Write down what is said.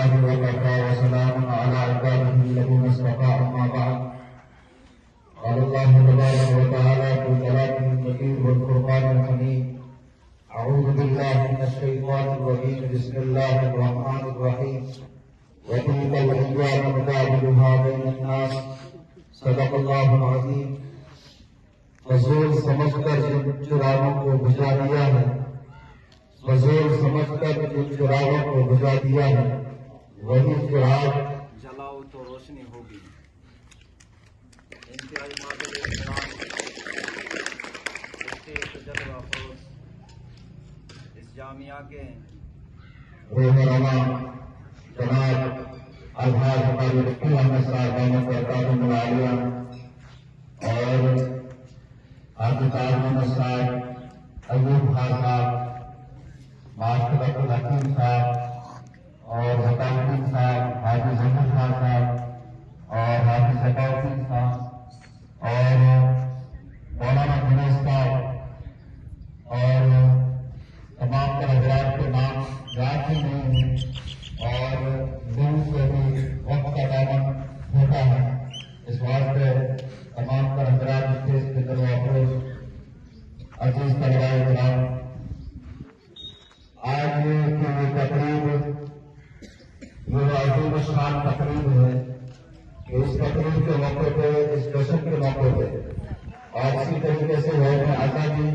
لله وكفى وسلام على عباده الذين اصطفى أما بعد. قال الله تبارك وتعالى في كلامه المجيد والفرقان الحميد: أعوذ بالله من الشيطان الرجيم. بسم الله الرحمن الرحيم. وتلك الأيام نداولها بين الناس. صدق الله العظيم. فضول سمجھ کر جن چراغوں کو بجھا دیا ہے، فضول سمجھ کر جن چراغوں کو بجھا دیا ہے، وہی چراغ جلاؤ تو روشنی ہوگی. انتہائی معذر احترام جلوہ افروز اس جامعہ کے رہنما جناب الحاج ہمارے رفیع احمد صاحب اکادمی العالیہ اور حافظ احمد صاحب، ایوب خان صاحب، ماسٹر عبدالحکیم صاحب اور ذکاؤدین صاحب، حافظ احمد خان صاحب اور حافظ ذکاؤدین صاحب اور مولانا جنید صاحب اور تمام تر حضرات کے نام یاد ہی نہیں ہیں اور دل سے بھی وقت کا دامن ہوتا ہے. اس واسطے تمام تر حضرات اسٹیج کے جلوہ افروز عزیز طلباء کرام، آج یہ تقریب یہ عظیم الشان تقریب ہے کہ اس تقریب کے موقع پہ، اس جشن کے موقع پہ اور اسی طریقے سے یوم آزادی